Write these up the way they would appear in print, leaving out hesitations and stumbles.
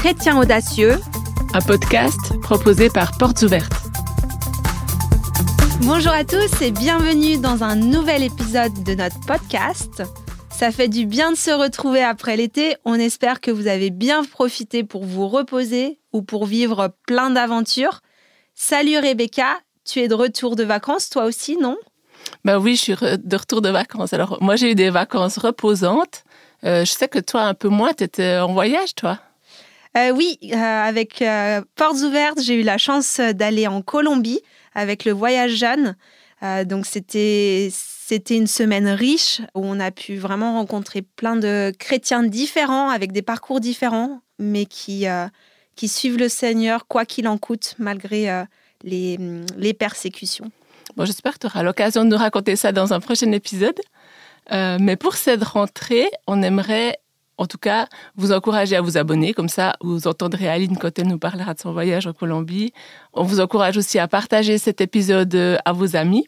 Chrétiens audacieux, un podcast proposé par Portes Ouvertes. Bonjour à tous et bienvenue dans un nouvel épisode de notre podcast. Ça fait du bien de se retrouver après l'été. On espère que vous avez bien profité pour vous reposer ou pour vivre plein d'aventures. Salut Rebecca, tu es de retour de vacances, toi aussi, non ? Ben oui, je suis de retour de vacances. Alors, moi, j'ai eu des vacances reposantes. Je sais que toi, un peu moins, tu étais en voyage, toi ? Oui, avec Portes Ouvertes, j'ai eu la chance d'aller en Colombie avec le Voyage Jeanne. Donc, c'était une semaine riche où on a pu vraiment rencontrer plein de chrétiens différents, avec des parcours différents, mais qui suivent le Seigneur, quoi qu'il en coûte, malgré les persécutions. Bon, j'espère que tu auras l'occasion de nous raconter ça dans un prochain épisode. Mais pour cette rentrée, on aimerait, en tout cas, vous encourager à vous abonner. Comme ça, vous entendrez Aline quand elle nous parlera de son voyage en Colombie. On vous encourage aussi à partager cet épisode à vos amis.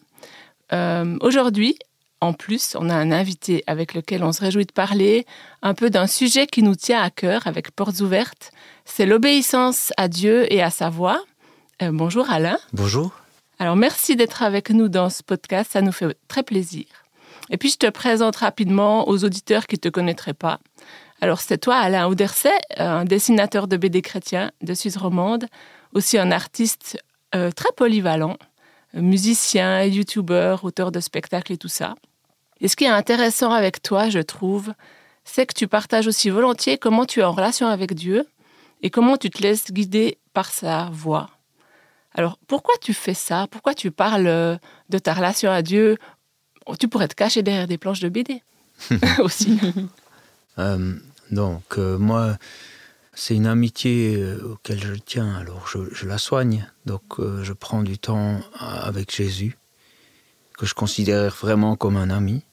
Aujourd'hui, en plus, on a un invité avec lequel on se réjouit de parler un peu d'un sujet qui nous tient à cœur avec Portes Ouvertes. C'est l'obéissance à Dieu et à sa voix. Bonjour Alain. Bonjour. Alors, merci d'être avec nous dans ce podcast, ça nous fait très plaisir. Et puis, je te présente rapidement aux auditeurs qui ne te connaîtraient pas. Alors, c'est toi, Alain Ouderset, un dessinateur de BD chrétien de Suisse romande, aussi un artiste très polyvalent, musicien, youtubeur, auteur de spectacles et tout ça. Et ce qui est intéressant avec toi, je trouve, c'est que tu partages aussi volontiers comment tu es en relation avec Dieu et comment tu te laisses guider par sa voix. Alors, pourquoi tu fais ça ? Pourquoi tu parles de ta relation à Dieu ? Tu pourrais te cacher derrière des planches de BD aussi. Moi, c'est une amitié auquel je tiens, alors je la soigne. Donc, je prends du temps avec Jésus, que je considère vraiment comme un ami.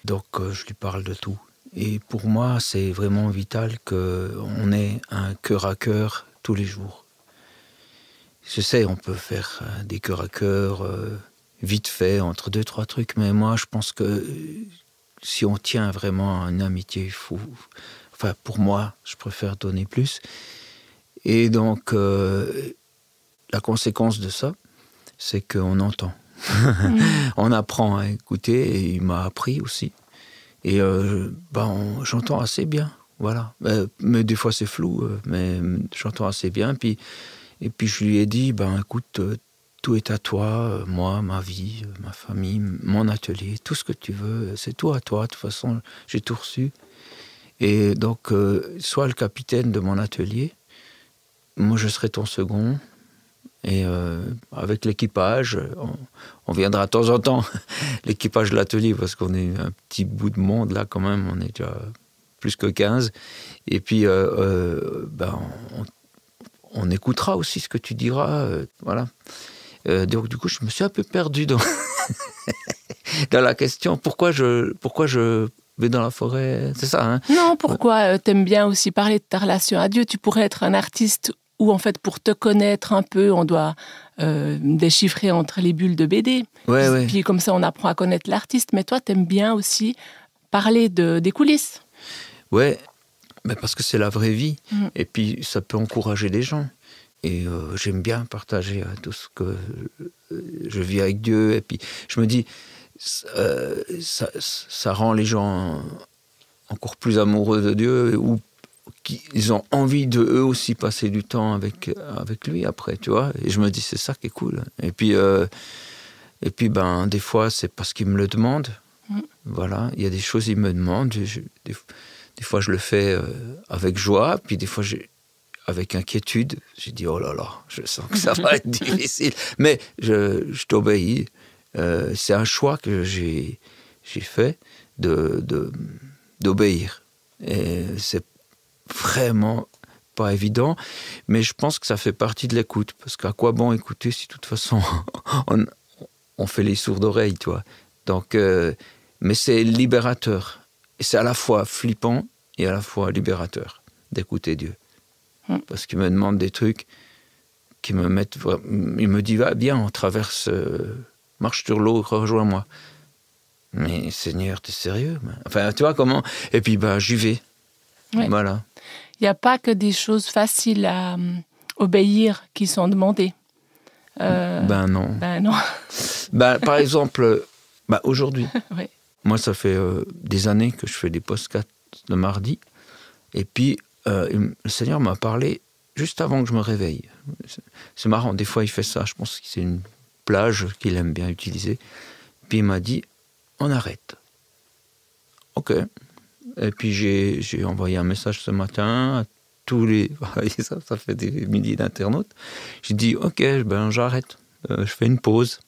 Donc, je lui parle de tout. Et pour moi, c'est vraiment vital qu'on ait un cœur à cœur tous les jours. Je sais, on peut faire des cœurs à cœur vite fait, entre 2-3 trucs, mais moi, je pense que si on tient vraiment à une amitié, pour moi, je préfère donner plus. Et donc, la conséquence de ça, c'est qu'on entend. On apprend à écouter, et il m'a appris aussi. Et j'entends assez bien, voilà. Mais des fois, c'est flou, mais j'entends assez bien, Et puis je lui ai dit, écoute, tout est à toi, moi, ma vie, ma famille, mon atelier, tout ce que tu veux, c'est tout à toi. De toute façon, j'ai tout reçu. Et donc, sois le capitaine de mon atelier, moi je serai ton second. Et avec l'équipage, on viendra de temps en temps, l'équipage de l'atelier, parce qu'on est un petit bout de monde là quand même, on est déjà plus que 15. Et puis, on écoutera aussi ce que tu diras, voilà. Donc du coup, je me suis un peu perdu dans la question. Pourquoi je vais dans la forêt, c'est ça, hein ? Non, pourquoi t'aimes bien aussi parler de ta relation à Dieu ? Tu pourrais être un artiste où, en fait, pour te connaître un peu, on doit déchiffrer entre les bulles de BD. Ouais. Puis comme ça, on apprend à connaître l'artiste. Mais toi, t'aimes bien aussi parler des coulisses. Ouais. Mais parce que c'est la vraie vie, et puis ça peut encourager les gens. Et j'aime bien partager tout ce que je vis avec Dieu. Et puis je me dis, ça rend les gens encore plus amoureux de Dieu, ou ils ont envie de eux aussi passer du temps avec lui après, tu vois. Et je me dis, c'est ça qui est cool. Et puis des fois, c'est parce qu'ils me le demandent. Voilà, il y a des choses qu'ils me demandent. Des fois, je le fais avec joie, puis des fois, avec inquiétude. J'ai dit, oh là là, je sens que ça va être difficile. Mais je t'obéis. C'est un choix que j'ai fait d'obéir. Et c'est vraiment pas évident, mais je pense que ça fait partie de l'écoute. Parce qu'à quoi bon écouter si de toute façon, on fait les sourdes oreilles, tu vois. Donc, mais c'est libérateur. Et c'est à la fois flippant et à la fois libérateur d'écouter Dieu. Parce qu'il me demande des trucs qui me mettent... Il me dit, va bien, on traverse, marche sur l'eau, rejoins-moi. Mais Seigneur, t'es sérieux ? Enfin, tu vois comment... Et puis, j'y vais. Ouais. Voilà. il n'y a pas que des choses faciles à obéir qui sont demandées. Ben non. Par exemple, aujourd'hui, oui. Moi, ça fait des années que je fais des podcasts le mardi. Et puis, le Seigneur m'a parlé juste avant que je me réveille. C'est marrant, des fois, il fait ça. Je pense que c'est une plage qu'il aime bien utiliser. Puis, il m'a dit, on arrête. OK. Et puis, j'ai envoyé un message ce matin à tous les... ça fait des milliers d'internautes. J'ai dit, OK, j'arrête. Je fais une pause.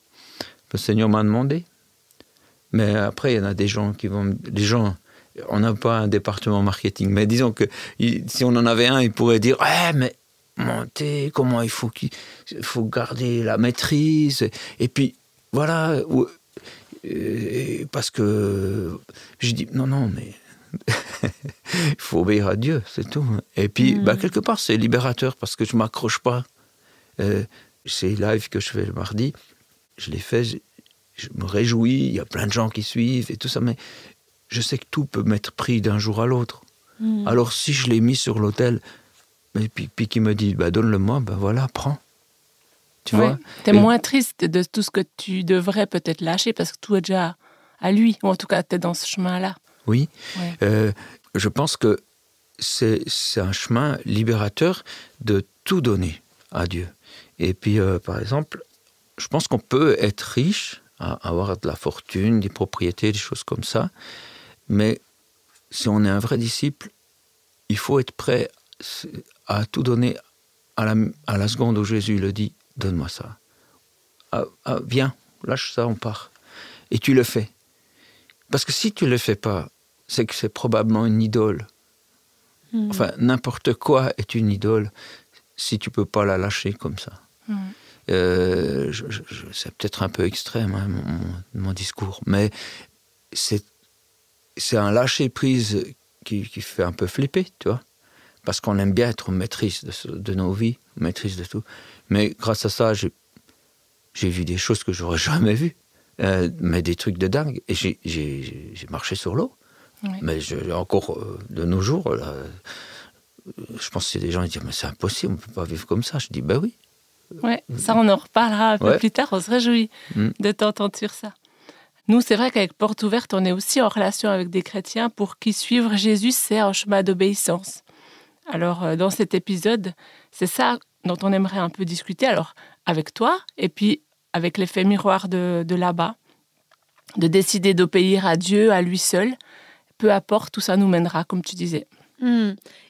Le Seigneur m'a demandé. Mais après, il y en a des gens qui vont... On n'a pas un département marketing, mais disons que si on en avait un, il pourrait dire « mais montez, comment il faut garder la maîtrise ?» Et puis, voilà, parce que je dis « Non, mais il faut obéir à Dieu, c'est tout. » Et puis, quelque part, c'est libérateur, parce que je ne m'accroche pas. Ces lives que je fais le mardi, je les fais, je me réjouis, il y a plein de gens qui suivent et tout ça, mais je sais que tout peut m'être pris d'un jour à l'autre. Alors, si je l'ai mis sur l'autel, et puis qu'il me dit, donne-le-moi, voilà, prends. Tu vois ? Tu es moins triste de tout ce que tu devrais peut-être lâcher, parce que tout est déjà à lui, ou en tout cas, tu es dans ce chemin-là. Oui. Ouais. Je pense que c'est un chemin libérateur de tout donner à Dieu. Et puis, par exemple, je pense qu'on peut être riche, avoir de la fortune, des propriétés, des choses comme ça, mais si on est un vrai disciple, il faut être prêt à tout donner à la seconde où Jésus le dit, donne-moi ça. Viens, lâche ça, on part. Et tu le fais. Parce que si tu ne le fais pas, c'est que c'est probablement une idole. Enfin, n'importe quoi est une idole si tu ne peux pas la lâcher comme ça. C'est peut-être un peu extrême, hein, mon discours, mais c'est un lâcher-prise qui fait un peu flipper, tu vois, parce qu'on aime bien être maîtrise de nos vies, maîtrise de tout. Mais grâce à ça, j'ai vu des choses que j'aurais jamais vues, mais des trucs de dingue. Et j'ai marché sur l'eau. Oui. Mais encore de nos jours, là, je pense que des gens qui disent, mais c'est impossible, on ne peut pas vivre comme ça. Je dis, oui. Oui, ça on en reparlera un peu plus tard, on se réjouit de t'entendre sur ça. Nous, c'est vrai qu'avec Porte Ouverte, on est aussi en relation avec des chrétiens pour qui suivre Jésus, c'est un chemin d'obéissance. Alors, dans cet épisode, c'est ça dont on aimerait un peu discuter, alors avec toi, et puis avec l'effet miroir de là-bas, de décider d'obéir à Dieu, à lui seul, peu importe où ça nous mènera, comme tu disais.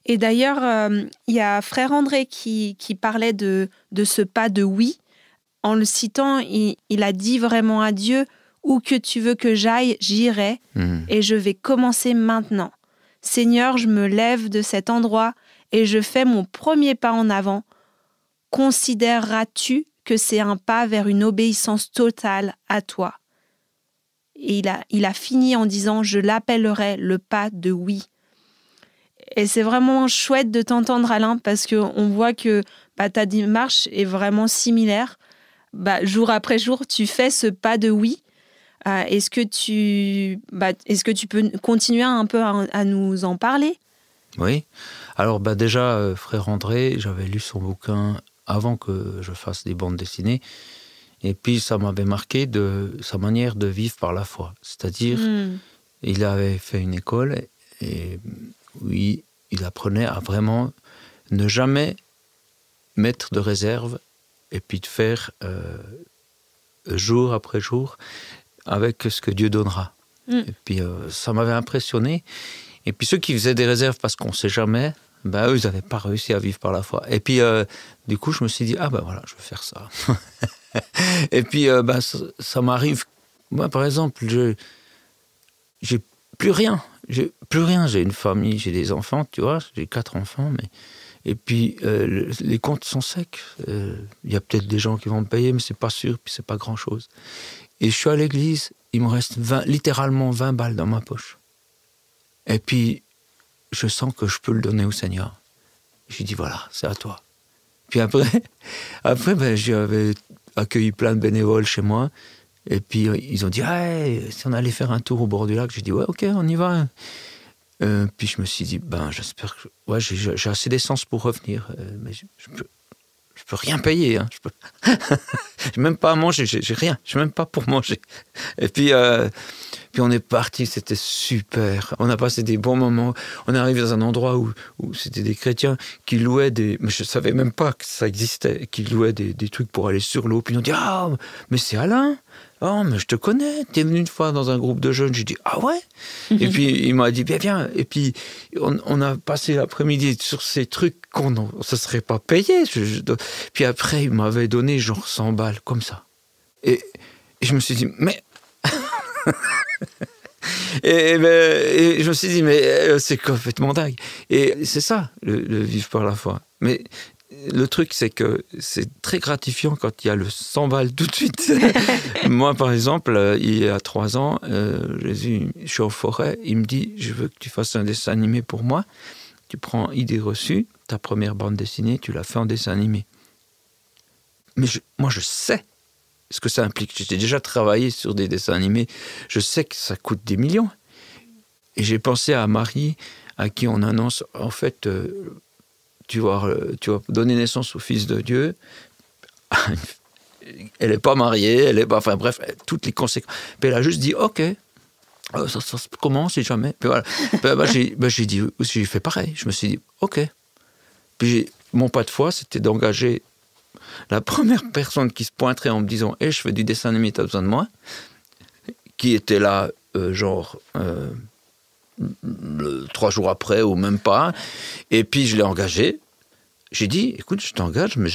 Et d'ailleurs, il y a Frère André qui parlait de ce pas de oui. En le citant, il a dit vraiment à Dieu, où que tu veux que j'aille, j'irai, et je vais commencer maintenant. Seigneur, je me lève de cet endroit et je fais mon premier pas en avant. Considéreras-tu que c'est un pas vers une obéissance totale à toi ? Et il a fini en disant, je l'appellerai le pas de oui. Et c'est vraiment chouette de t'entendre, Alain, parce qu'on voit que ta démarche est vraiment similaire. Jour après jour, tu fais ce pas de oui. Est-ce que tu peux continuer un peu à nous en parler ? Oui. Alors déjà, Frère André, j'avais lu son bouquin avant que je fasse des bandes dessinées. Et puis, ça m'avait marqué de sa manière de vivre par la foi. C'est-à-dire, il avait fait une école et oui, il apprenait à vraiment ne jamais mettre de réserve et puis de faire jour après jour avec ce que Dieu donnera. Et puis, ça m'avait impressionné. Et puis, ceux qui faisaient des réserves parce qu'on ne sait jamais, eux, ils n'avaient pas réussi à vivre par la foi. Et puis, du coup, je me suis dit, voilà, je vais faire ça. Et puis, ça m'arrive. Moi, par exemple, j'ai plus rien. J'ai une famille, j'ai des enfants, tu vois, j'ai 4 enfants, mais... Et puis, les comptes sont secs. Il y a peut-être des gens qui vont me payer, mais c'est pas sûr, puis c'est pas grand-chose. Et je suis à l'église, il me reste littéralement 20 balles dans ma poche. Et puis, je sens que je peux le donner au Seigneur. Je lui dis, voilà, c'est à toi. Puis après j'avais accueilli plein de bénévoles chez moi. Et puis, ils ont dit, si on allait faire un tour au bord du lac. J'ai dit, ouais, ok, on y va. Puis je me suis dit, j'espère que... Ouais, j'ai assez d'essence pour revenir. Mais je peux rien payer. Hein. J'ai même pas à manger, j'ai rien. Je n'ai même pas pour manger. Et puis on est parti, c'était super. On a passé des bons moments. On est arrivé dans un endroit où c'était des chrétiens qui louaient des... Mais je ne savais même pas que ça existait. Qui louaient des trucs pour aller sur l'eau. Puis ils ont dit, ah, mais c'est Alain. Oh, mais je te connais. Tu es venu une fois dans un groupe de jeunes. J'ai dit, ah ouais. Et puis il m'a dit, viens. Et puis on a passé l'après-midi sur ces trucs qu'on ne se serait pas payé. Puis après, il m'avait donné genre 100 balles, comme ça. Et je me suis dit, mais... et je me suis dit, mais c'est complètement dingue. Et c'est ça, le vivre par la foi. Mais le truc, c'est que c'est très gratifiant quand il y a le 100 balles tout de suite. Moi, par exemple, il y a 3 ans, Jésus, je suis en forêt, il me dit, je veux que tu fasses un dessin animé pour moi. Tu prends idée reçue, ta première bande dessinée, tu la fais en dessin animé. Mais moi, je sais ce que ça implique. J'ai déjà travaillé sur des dessins animés. Je sais que ça coûte des millions. Et j'ai pensé à Marie, à qui on annonce, en fait, tu vas donner naissance au Fils de Dieu. Elle n'est pas mariée, elle est pas... Enfin bref, toutes les conséquences. Puis elle a juste dit, OK, ça commence, si jamais. Puis voilà. J'ai fait pareil. Je me suis dit, OK. Puis mon pas de foi, c'était d'engager la première personne qui se pointerait en me disant « je fais du dessin animé, tu as besoin de moi », qui était là, 3 jours après, ou même pas. Et puis, je l'ai engagé. J'ai dit « écoute, je t'engage, mais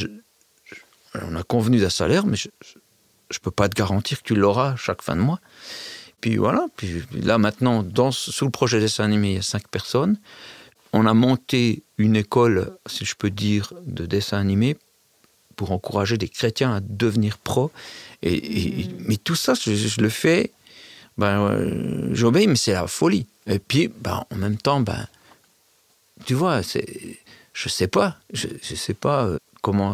on a convenu d'un salaire, mais je ne peux pas te garantir que tu l'auras chaque fin de mois. » Puis voilà. Puis là, maintenant, sous le projet dessin animé, il y a 5 personnes. On a monté une école, si je peux dire, de dessin animé, pour encourager des chrétiens à devenir pros. Mais tout ça, je le fais, j'obéis, mais c'est la folie. Et puis, en même temps, tu vois, je sais pas comment...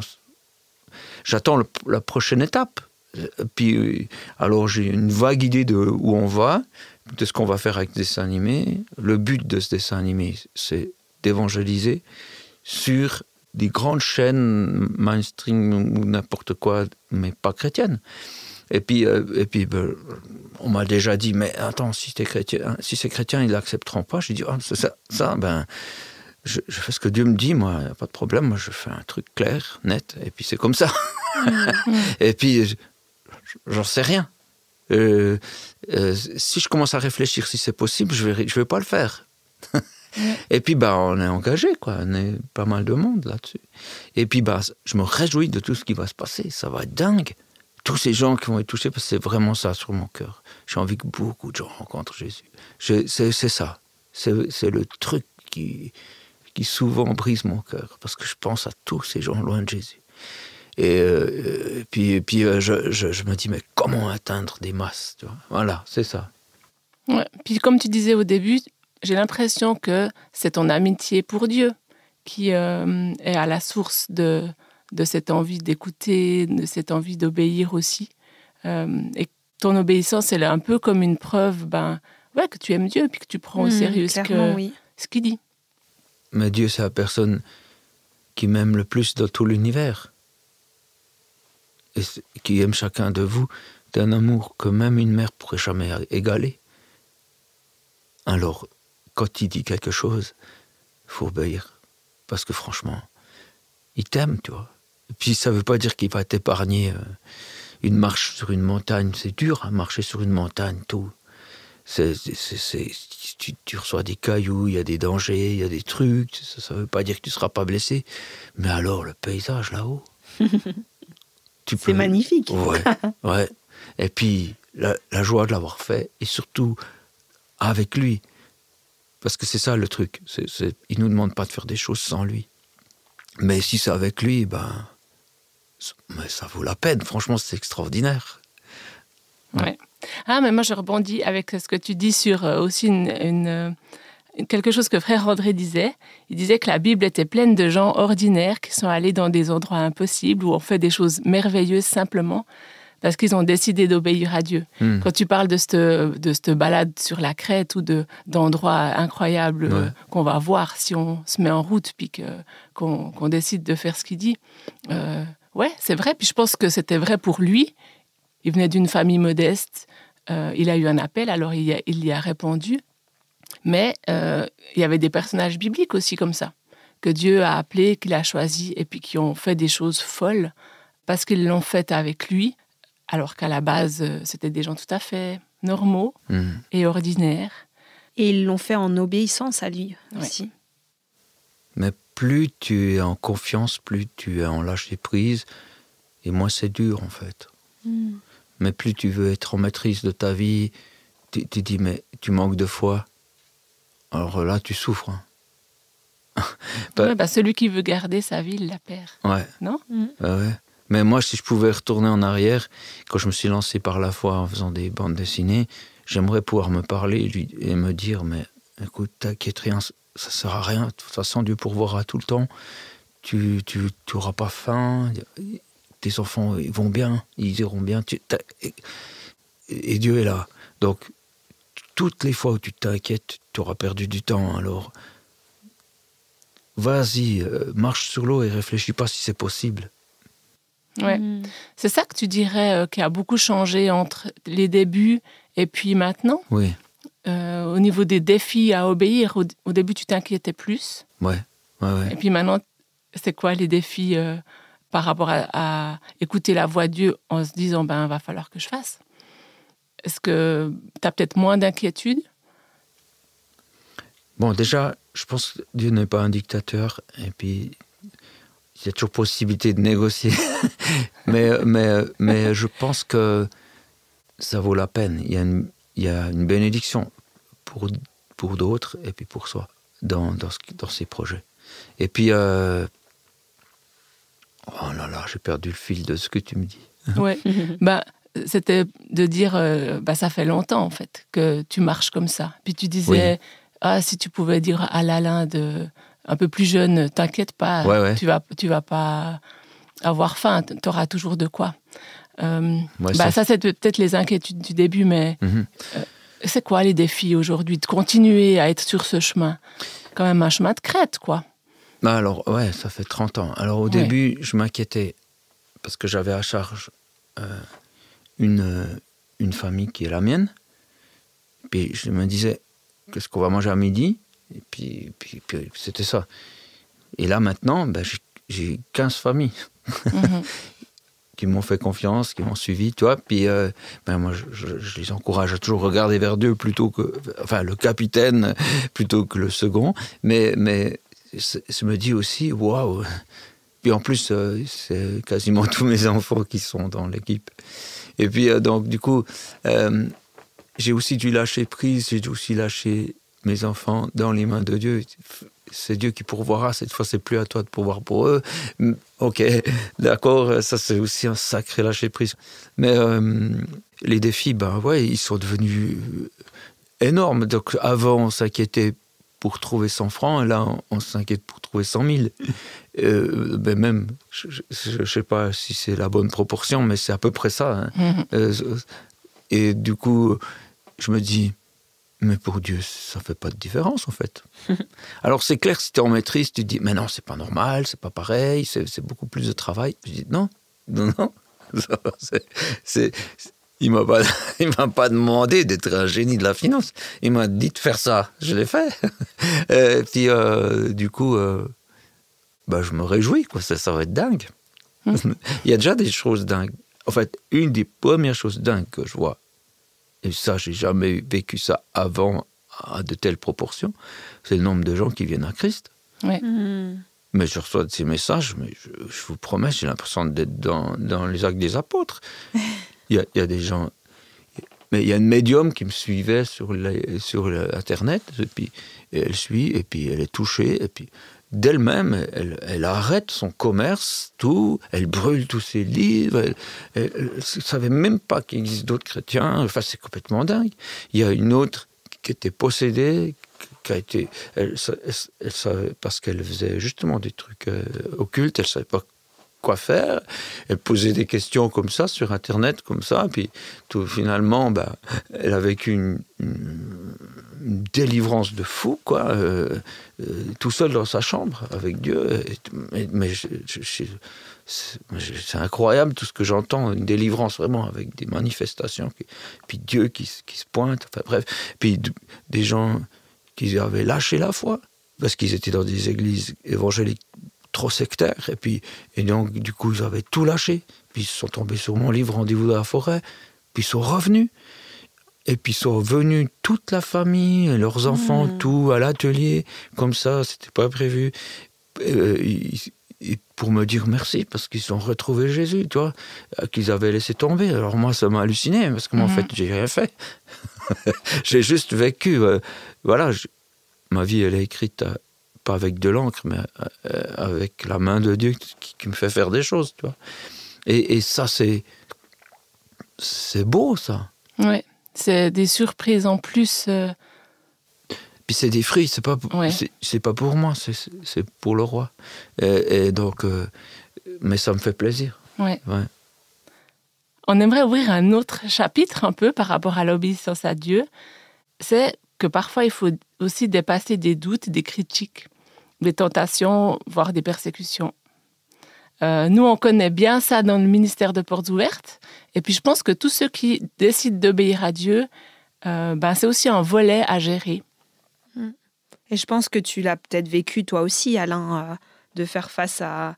J'attends la prochaine étape. Puis, alors, j'ai une vague idée de où on va, de ce qu'on va faire avec le dessin animé. Le but de ce dessin animé, c'est d'évangéliser sur des grandes chaînes mainstream ou n'importe quoi, mais pas chrétiennes. Et puis on m'a déjà dit, mais attends, si c'est chrétien, ils l'accepteront pas. J'ai dit, je fais ce que Dieu me dit, moi, pas de problème, moi je fais un truc clair, net, et puis c'est comme ça. Et puis, j'en sais rien. Si je commence à réfléchir si c'est possible, je vais pas le faire. Et puis, on est engagé, quoi. On est pas mal de monde là-dessus. Et puis, je me réjouis de tout ce qui va se passer. Ça va être dingue. Tous ces gens qui vont être touchés, parce que c'est vraiment ça sur mon cœur. J'ai envie que beaucoup de gens rencontrent Jésus. C'est ça. C'est le truc qui souvent brise mon cœur, parce que je pense à tous ces gens loin de Jésus. Et puis je me dis, mais comment atteindre des masses, tu vois ? Voilà, c'est ça. Ouais. Puis comme tu disais au début, j'ai l'impression que c'est ton amitié pour Dieu qui est à la source de cette envie d'écouter, de cette envie d'obéir aussi. Et ton obéissance, elle est un peu comme une preuve que tu aimes Dieu et puis que tu prends au sérieux ce qu'il dit. Mais Dieu, c'est la personne qui m'aime le plus dans tout l'univers. Et qui aime chacun de vous d'un amour que même une mère ne pourrait jamais égaler. Alors, quand il dit quelque chose, il faut obéir. Parce que franchement, il t'aime, tu vois. Et puis ça ne veut pas dire qu'il va t'épargner une marche sur une montagne. C'est dur à marcher sur une montagne, tout. Tu reçois des cailloux, il y a des dangers, il y a des trucs. Ça ne veut pas dire que tu ne seras pas blessé. Mais alors, le paysage là-haut... C'est magnifique. Ouais. Et puis, la joie de l'avoir fait, et surtout avec lui. Parce que c'est ça le truc. Il ne nous demande pas de faire des choses sans lui. Mais si c'est avec lui, mais ça vaut la peine. Franchement, c'est extraordinaire. Ouais. Ah, mais moi, je rebondis avec ce que tu dis sur aussi quelque chose que frère André disait. Il disait que la Bible était pleine de gens ordinaires qui sont allés dans des endroits impossibles où on fait des choses merveilleuses simplement parce qu'ils ont décidé d'obéir à Dieu. Quand tu parles de cette balade sur la crête ou d'endroits incroyables qu'on va voir si on se met en route puis qu'on décide de faire ce qu'il dit, c'est vrai. Puis je pense que c'était vrai pour lui. Il venait d'une famille modeste. Il a eu un appel, alors il y a répondu. Mais il y avait des personnages bibliques aussi comme ça, que Dieu a appelés, qu'il a choisis et puis qui ont fait des choses folles parce qu'ils l'ont fait avec lui, alors qu'à la base, c'était des gens tout à fait normaux et ordinaires. Et ils l'ont fait en obéissance à lui aussi. Mais plus tu es en confiance, plus tu es en lâcher prise, et moins c'est dur en fait. Mais plus tu veux être en maîtrise de ta vie, tu dis mais tu manques de foi. Alors là, tu souffres. Celui qui veut garder sa vie, il la perd. Ouais. Non ? Ouais. Mais moi, si je pouvais retourner en arrière, quand je me suis lancé par la foi en faisant des bandes dessinées, j'aimerais pouvoir me parler et me dire, mais écoute, t'inquiète rien, ça sert à rien. De toute façon, Dieu pourvoira tout le temps. Tu n'auras pas faim. Tes enfants, ils vont bien, ils iront bien. Et Dieu est là. Donc, toutes les fois où tu t'inquiètes, tu auras perdu du temps. Alors, vas-y, marche sur l'eau et réfléchis pas si c'est possible. Ouais. C'est ça que tu dirais qui a beaucoup changé entre les débuts et puis maintenant ? Oui. Au niveau des défis à obéir, au début, tu t'inquiétais plus. Ouais. Et puis maintenant, c'est quoi les défis par rapport à écouter la voix de Dieu en se disant, va falloir que je fasse ? Est-ce que tu as peut-être moins d'inquiétude ? Bon, déjà, je pense que Dieu n'est pas un dictateur. Et puis, il y a toujours possibilité de négocier. mais je pense que ça vaut la peine. Il y a une bénédiction pour d'autres et puis pour soi dans ces projets. Et puis, oh là là, j'ai perdu le fil de ce que tu me dis. Ouais. C'était de dire, ça fait longtemps en fait que tu marches comme ça. Puis tu disais, si tu pouvais dire à Lalin un peu plus jeune, t'inquiète pas, tu vas pas avoir faim, t'auras toujours de quoi. Ça c'est peut-être les inquiétudes du début, mais c'est quoi les défis aujourd'hui de continuer à être sur ce chemin ? Quand même un chemin de crête, quoi. Alors, ça fait 30 ans. Alors au début, je m'inquiétais parce que j'avais à charge une famille qui est la mienne. Puis je me disais, qu'est-ce qu'on va manger à midi ? Et puis c'était ça. Et là, maintenant, j'ai 15 familles qui m'ont fait confiance, qui m'ont suivi, tu vois. Puis moi, je les encourage à toujours regarder vers Dieu plutôt que... Enfin, le capitaine plutôt que le second. Mais je me dis aussi, waouh. Puis en plus, c'est quasiment tous mes enfants qui sont dans l'équipe. Et puis, donc, du coup, j'ai aussi dû lâcher prise, j'ai dû aussi lâcher mes enfants dans les mains de Dieu. C'est Dieu qui pourvoira, cette fois, c'est plus à toi de pourvoir pour eux. Ok, d'accord, ça, c'est aussi un sacré lâcher prise. Mais les défis, ils sont devenus énormes. Donc, avant, on s'inquiétait pour trouver 100 francs, et là, on s'inquiète pour trouver 100 000. Même, je ne sais pas si c'est la bonne proportion, mais c'est à peu près ça. Hein. Et du coup, je me dis, mais pour Dieu, ça ne fait pas de différence, en fait. Alors, c'est clair, si tu es en maîtrise, tu te dis, mais non, c'est pas normal, c'est pas pareil, c'est beaucoup plus de travail. Je dis, non. Il m'a pas demandé d'être un génie de la finance. Il m'a dit de faire ça. Je l'ai fait. Et puis, du coup, je me réjouis, quoi. Ça va être dingue. Il y a déjà des choses dingues. En fait, une des premières choses dingues que je vois, et ça, j'ai jamais vécu ça avant à de telles proportions, c'est le nombre de gens qui viennent à Christ. Ouais. Mais je reçois de ces messages, mais je vous promets, j'ai l'impression d'être dans les actes des apôtres. Il y a des gens... Mais il y a une médium qui me suivait sur Internet, et puis elle suit, et puis elle est touchée, et puis d'elle-même, elle arrête son commerce, tout, elle brûle tous ses livres, elle ne savait même pas qu'il existe d'autres chrétiens, enfin c'est complètement dingue. Il y a une autre qui était possédée, elle savait, parce qu'elle faisait justement des trucs occultes, elle ne savait pas quoi faire. Elle posait des questions comme ça sur Internet, comme ça. Puis finalement, elle a vécu une délivrance de fou, quoi. Tout seul dans sa chambre avec Dieu. Mais c'est incroyable tout ce que j'entends, une délivrance vraiment avec des manifestations, puis Dieu qui se pointe, enfin bref, puis des gens qui avaient lâché la foi parce qu'ils étaient dans des églises évangéliques trop sectaires, et donc du coup ils avaient tout lâché, puis ils sont tombés sur mon livre Rendez-vous dans la forêt, puis ils sont revenus, et puis ils sont venus toute la famille, leurs enfants, tout à l'atelier, comme ça, c'était pas prévu. Et pour me dire merci, parce qu'ils ont retrouvé Jésus, tu vois, qu'ils avaient laissé tomber. Alors moi, ça m'a halluciné, parce que moi, en fait, j'ai rien fait. J'ai juste vécu. Voilà, ma vie, elle est écrite, pas avec de l'encre, mais avec la main de Dieu qui me fait faire des choses, tu vois. Et ça, c'est beau, ça. Ouais, c'est des surprises en plus. Puis c'est des fruits, c'est pas pour moi, c'est pour le roi. Et donc, mais ça me fait plaisir. Ouais. On aimerait ouvrir un autre chapitre un peu par rapport à l'obéissance à Dieu. C'est que parfois il faut aussi dépasser des doutes, des critiques, des tentations, voire des persécutions. Nous, on connaît bien ça dans le ministère de Portes Ouvertes. Et puis je pense que tous ceux qui décident d'obéir à Dieu, c'est aussi un volet à gérer. Et je pense que tu l'as peut-être vécu toi aussi, Alain, de faire face à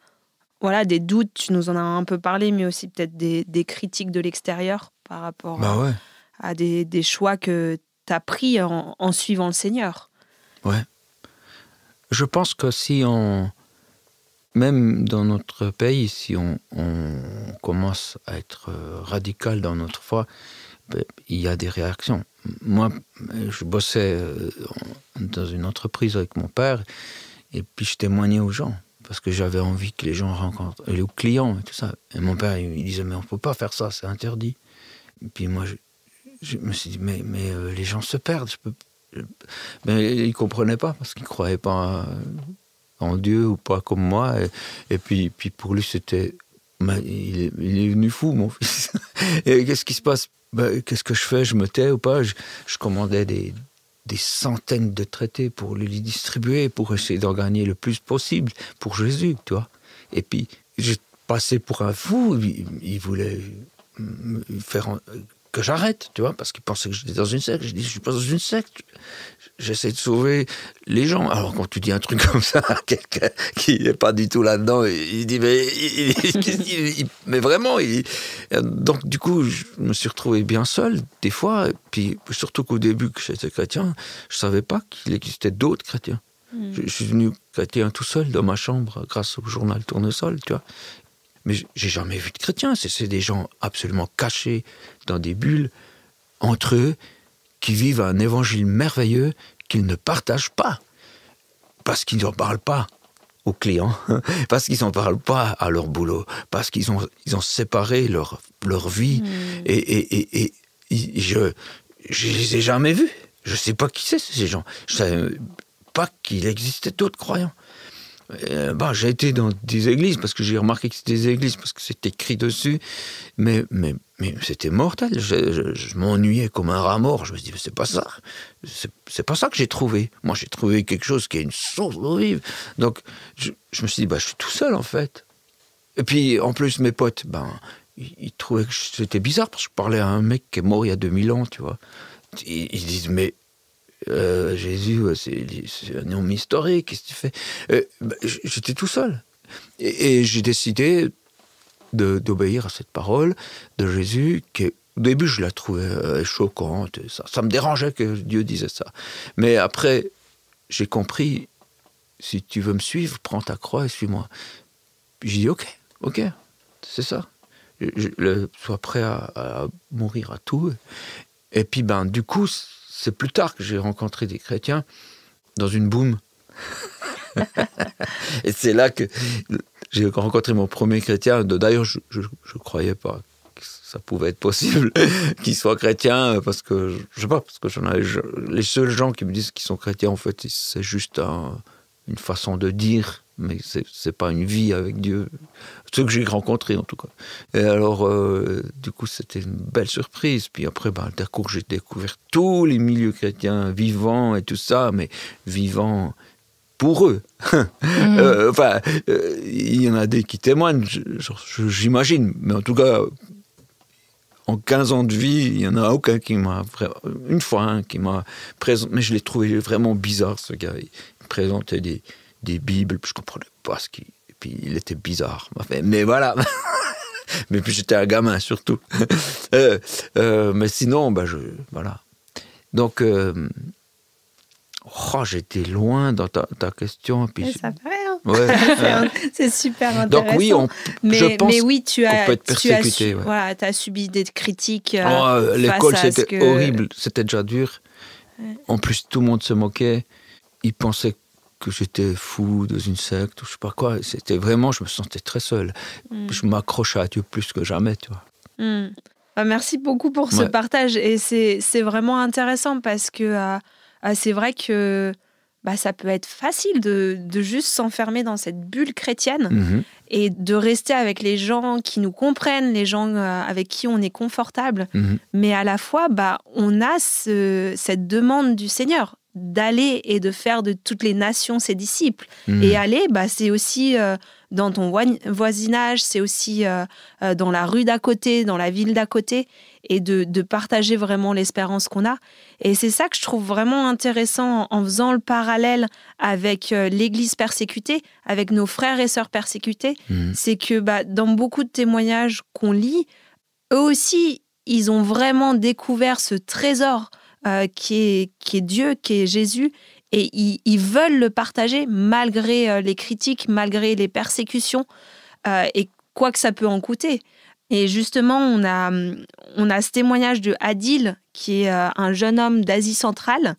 des doutes, tu nous en as un peu parlé, mais aussi peut-être des critiques de l'extérieur par rapport à des choix que tu as pris en suivant le Seigneur. Ouais. Je pense que même dans notre pays, si on commence à être radical dans notre foi, il y a des réactions. Moi, je bossais dans une entreprise avec mon père, et puis je témoignais aux gens, parce que j'avais envie que les gens rencontrent, les clients et tout ça. Et mon père, il disait, mais on ne peut pas faire ça, c'est interdit. Et puis moi, je me suis dit, mais les gens se perdent. Mais il ne comprenait pas, parce qu'il ne croyait pas en Dieu, ou pas comme moi. Et puis pour lui, c'était... il est venu fou, mon fils. Et qu'est-ce qui se passe? Qu'est-ce que je fais? Je me tais ou pas? Je commandais des centaines de traités pour les distribuer, pour essayer d'en gagner le plus possible pour Jésus, tu vois. Et puis, j'ai passé pour un fou. Il voulait me faire que j'arrête, tu vois, parce qu'il pensait que j'étais dans une secte. J'ai dit, je suis pas dans une secte. J'essaie de sauver les gens. Alors, quand tu dis un truc comme ça à quelqu'un qui n'est pas du tout là-dedans, il dit, mais vraiment, donc, du coup, je me suis retrouvé bien seul, des fois. Et puis, surtout qu'au début que j'étais chrétien, je ne savais pas qu'il existait d'autres chrétiens. Je suis devenu chrétien tout seul dans ma chambre, grâce au journal Tournesol, tu vois. Mais j'ai jamais vu de chrétiens. C'est des gens absolument cachés dans des bulles, entre eux, qui vivent un évangile merveilleux qu'ils ne partagent pas. Parce qu'ils n'en parlent pas aux clients, parce qu'ils n'en parlent pas à leur boulot, parce qu'ils ont séparé leur vie. Et je les ai jamais vus. Je ne sais pas qui c'est, ces gens. Je ne savais pas qu'il existait d'autres croyants. J'ai été dans des églises, parce que j'ai remarqué que c'était des églises, parce que c'était écrit dessus, mais c'était mortel. Je m'ennuyais comme un rat mort. Je me suis dit, c'est pas ça. C'est pas ça que j'ai trouvé. Moi, j'ai trouvé quelque chose qui est une source d'eau vive. Donc, je me suis dit, je suis tout seul, en fait. Et puis, en plus, mes potes, ils trouvaient que c'était bizarre, parce que je parlais à un mec qui est mort il y a 2000 ans, tu vois. Ils disent, mais Jésus, c'est un homme historique, qu'est-ce que tu fais? J'étais tout seul. Et j'ai décidé d'obéir à cette parole de Jésus, qui, au début, je la trouvais choquante. Ça me dérangeait que Dieu disait ça. Mais après, j'ai compris, si tu veux me suivre, prends ta croix et suis-moi. Puis j'ai dit, ok, c'est ça. Sois prêt à mourir à tout. Et puis, du coup, c'est plus tard que j'ai rencontré des chrétiens dans une boum. Et c'est là que j'ai rencontré mon premier chrétien. D'ailleurs, je ne croyais pas que ça pouvait être possible qu'il soit chrétien, parce que, je sais pas, parce que les seuls gens qui me disent qu'ils sont chrétiens, en fait, c'est juste une façon de dire mais c'est pas une vie avec Dieu. Ceux que j'ai rencontrés, en tout cas. Et alors, du coup, c'était une belle surprise. Puis après, d'un coup, j'ai découvert tous les milieux chrétiens vivants et tout ça, mais vivants pour eux. Il y en a des qui témoignent, j'imagine, mais en tout cas, en 15 ans de vie, il n'y en a aucun qui m'a... Une fois, qui m'a présenté... Mais je l'ai trouvé vraiment bizarre, ce gars. Il présentait des Bibles, puis je ne comprenais pas ce qu'il... Et puis, il était bizarre. Mais voilà. Mais puis, j'étais un gamin, surtout. Mais sinon, voilà. Donc... j'étais loin dans ta question. Puis ça paraît, hein. Ouais, c'est super intéressant. Donc oui, je pense qu'on peut être persécuté. Voilà, tu as subi des critiques. L'école, c'était horrible, c'était déjà dur. Ouais. En plus, tout le monde se moquait. Ils pensaient que j'étais fou dans une secte ou je sais pas quoi. C'était vraiment, je me sentais très seul. Je m'accrochais à Dieu plus que jamais, tu vois. Merci beaucoup pour ce partage. Et c'est vraiment intéressant parce que c'est vrai que ça peut être facile de juste s'enfermer dans cette bulle chrétienne et de rester avec les gens qui nous comprennent, les gens avec qui on est confortable. Mais à la fois, on a cette demande du Seigneur d'aller et de faire de toutes les nations ses disciples. Et aller, c'est aussi dans ton voisinage, c'est aussi dans la rue d'à côté, dans la ville d'à côté, et de partager vraiment l'espérance qu'on a. Et c'est ça que je trouve vraiment intéressant en faisant le parallèle avec l'Église persécutée, avec nos frères et sœurs persécutés, c'est que dans beaucoup de témoignages qu'on lit, eux aussi, ils ont vraiment découvert ce trésor qui est Dieu, qui est Jésus, et ils veulent le partager malgré les critiques, malgré les persécutions, et quoi que ça peut en coûter. Et justement, on a ce témoignage de Adil, qui est un jeune homme d'Asie centrale,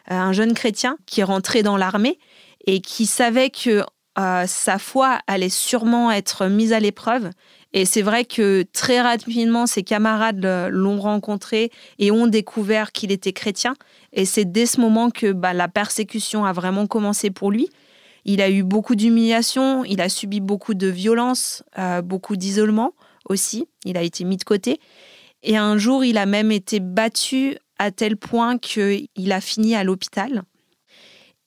un jeune chrétien qui est rentré dans l'armée et qui savait que sa foi allait sûrement être mise à l'épreuve. Et c'est vrai que très rapidement, ses camarades l'ont rencontré et ont découvert qu'il était chrétien. Et c'est dès ce moment que la persécution a vraiment commencé pour lui. Il a eu beaucoup d'humiliation, il a subi beaucoup de violence, beaucoup d'isolement aussi. Il a été mis de côté. Et un jour, il a même été battu à tel point qu'il a fini à l'hôpital.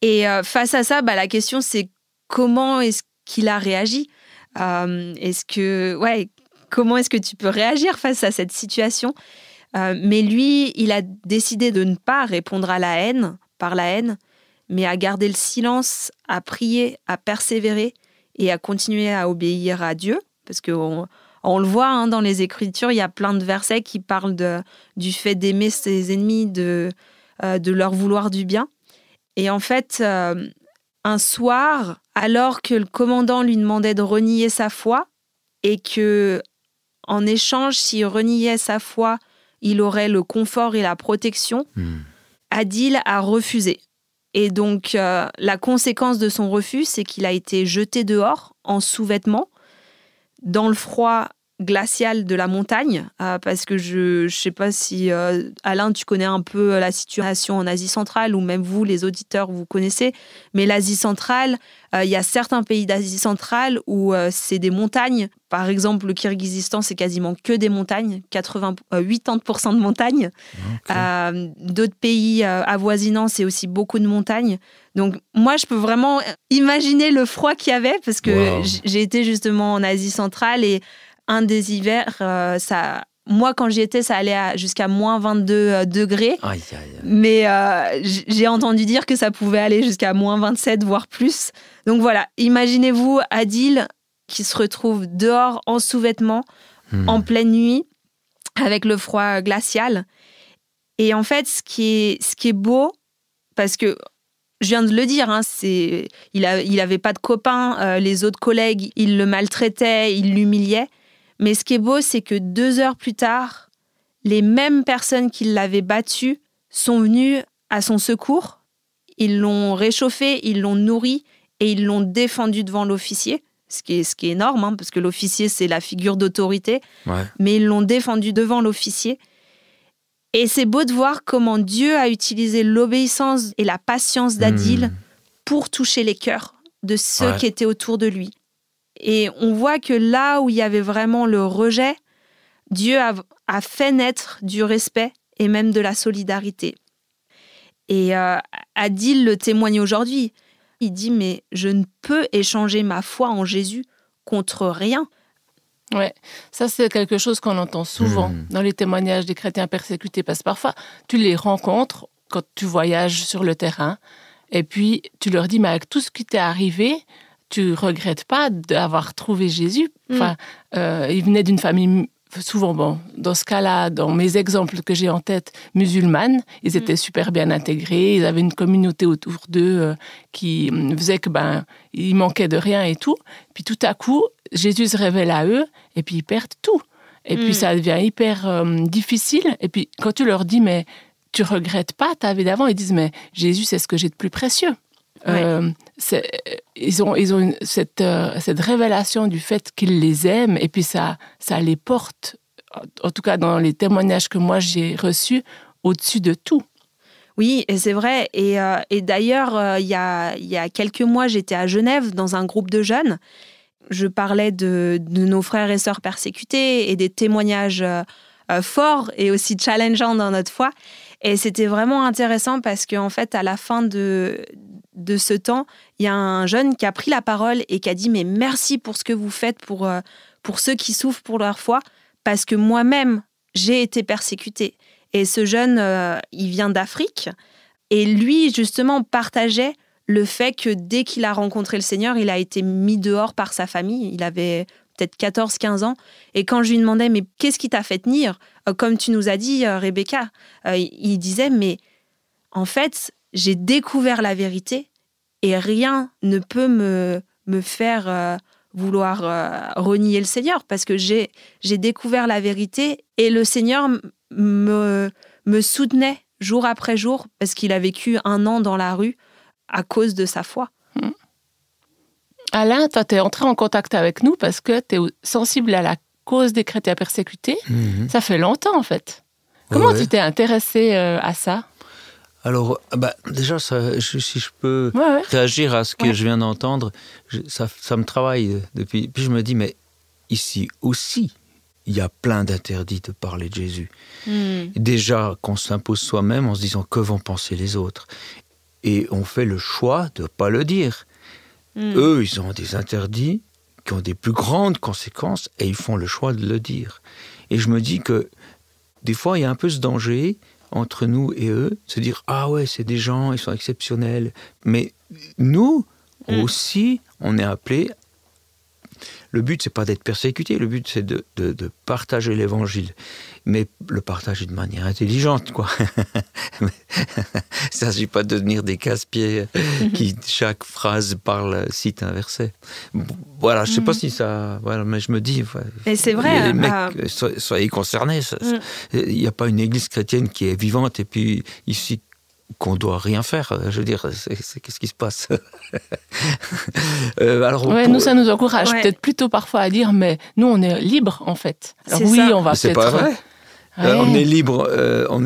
Et face à ça, la question, c'est comment est-ce qu'il a réagi ? Comment est-ce que tu peux réagir face à cette situation ? Mais lui, il a décidé de ne pas répondre à la haine, par la haine, mais à garder le silence, à prier, à persévérer et à continuer à obéir à Dieu. Parce qu'on le voit dans les Écritures, il y a plein de versets qui parlent du fait d'aimer ses ennemis, de leur vouloir du bien. Et en fait, un soir, alors que le commandant lui demandait de renier sa foi et que, en échange, s'il reniait sa foi, il aurait le confort et la protection, Adil a refusé. Et donc, la conséquence de son refus, c'est qu'il a été jeté dehors en sous-vêtements, dans le froid glacial de la montagne, parce que je ne sais pas si, Alain, tu connais un peu la situation en Asie centrale, ou même vous, les auditeurs, vous connaissez, mais l'Asie centrale, il y a certains pays d'Asie centrale où c'est des montagnes. Par exemple, le Kirghizistan, c'est quasiment que des montagnes, 80% de montagnes. Okay. D'autres pays avoisinants, c'est aussi beaucoup de montagnes. Donc, moi, je peux vraiment imaginer le froid qu'il y avait, parce que j'ai été justement en Asie centrale, et un des hivers, moi, quand j'y étais, ça allait jusqu'à moins 22 degrés. Aïe, aïe, aïe. Mais j'ai entendu dire que ça pouvait aller jusqu'à moins 27, voire plus. Donc voilà, imaginez-vous Adil qui se retrouve dehors en sous-vêtements, en pleine nuit, avec le froid glacial. Et en fait, ce qui est beau, parce que je viens de le dire, il avait pas de copains, les autres collègues, ils le maltraitaient, ils l'humiliaient. Mais ce qui est beau, c'est que 2 heures plus tard, les mêmes personnes qui l'avaient battu sont venues à son secours. Ils l'ont réchauffé, ils l'ont nourri et ils l'ont défendu devant l'officier. Ce qui est énorme, parce que l'officier, c'est la figure d'autorité. Ouais. Mais ils l'ont défendu devant l'officier. Et c'est beau de voir comment Dieu a utilisé l'obéissance et la patience d'Adil pour toucher les cœurs de ceux qui étaient autour de lui. Et on voit que là où il y avait vraiment le rejet, Dieu a fait naître du respect et même de la solidarité. Et Adil le témoigne aujourd'hui. Il dit, mais je ne peux échanger ma foi en Jésus contre rien. Ouais, ça c'est quelque chose qu'on entend souvent dans les témoignages des chrétiens persécutés, parce que parfois tu les rencontres quand tu voyages sur le terrain, et puis tu leur dis, mais avec tout ce qui t'est arrivé, tu regrettes pas d'avoir trouvé Jésus. Enfin, il venait d'une famille, souvent, bon, dans ce cas-là, dans mes exemples que j'ai en tête, musulmanes, ils étaient super bien intégrés, ils avaient une communauté autour d'eux qui faisait que il manquait de rien et tout. Puis tout à coup, Jésus se révèle à eux et puis ils perdent tout. Et puis ça devient hyper difficile. Et puis quand tu leur dis, mais tu regrettes pas ta vie d'avant, ils disent, mais Jésus, c'est ce que j'ai de plus précieux. Ils ont cette révélation du fait qu'ils les aiment, et puis ça les porte, en tout cas dans les témoignages que moi j'ai reçus, au-dessus de tout. Oui, et c'est vrai. Et d'ailleurs, il y a quelques mois, j'étais à Genève dans un groupe de jeunes. Je parlais de nos frères et sœurs persécutés et des témoignages forts et aussi challengeants dans notre foi. Et c'était vraiment intéressant parce qu'en fait, à la fin de ce temps, il y a un jeune qui a pris la parole et qui a dit « Mais merci pour ce que vous faites pour ceux qui souffrent pour leur foi, parce que moi-même, j'ai été persécuté. » Et ce jeune, il vient d'Afrique. Et lui, justement, partageait le fait que dès qu'il a rencontré le Seigneur, il a été mis dehors par sa famille. Il avait peut-être 14-15 ans. Et quand je lui demandais « Mais qu'est-ce qui t'a fait tenir ?» Comme tu nous as dit, Rebecca, il disait « Mais en fait, j'ai découvert la vérité et rien ne peut me faire vouloir renier le Seigneur parce que j'ai découvert la vérité et le Seigneur me soutenait jour après jour parce qu'il a vécu 1 an dans la rue à cause de sa foi. Alain, toi, tu es entré en contact avec nous parce que tu es sensible à la cause des chrétiens persécutés. Ça fait longtemps, en fait. Comment tu t'es intéressé à ça ? Alors, déjà, si je peux réagir à ce que je viens d'entendre, ça me travaille depuis. Puis je me dis, mais ici aussi, il y a plein d'interdits de parler de Jésus. Déjà, qu'on s'impose soi-même en se disant que vont penser les autres. Et on fait le choix de ne pas le dire. Eux, ils ont des interdits qui ont des plus grandes conséquences et ils font le choix de le dire. Et je me dis que des fois, il y a un peu ce danger entre nous et eux, se dire « Ah ouais, c'est des gens, ils sont exceptionnels. » Mais nous aussi, on est appelés. Le but, c'est pas d'être persécuté, le but, c'est de partager l'évangile. Mais le partager de manière intelligente, quoi. Il ne s'agit pas de devenir des casse-pieds qui, chaque phrase cite un verset. Voilà, je ne sais pas si ça... Voilà, mais je me dis... Mais c'est vrai. Les mecs, soyez concernés. Il n'y a pas une église chrétienne qui est vivante et puis ici... qu'on doit rien faire, je veux dire, qu'est-ce qui se passe nous, ça nous encourage peut-être plutôt parfois à dire, mais nous, on est libre, en fait. Alors oui, ça. On va c'est peut-être... C'est pas vrai. On est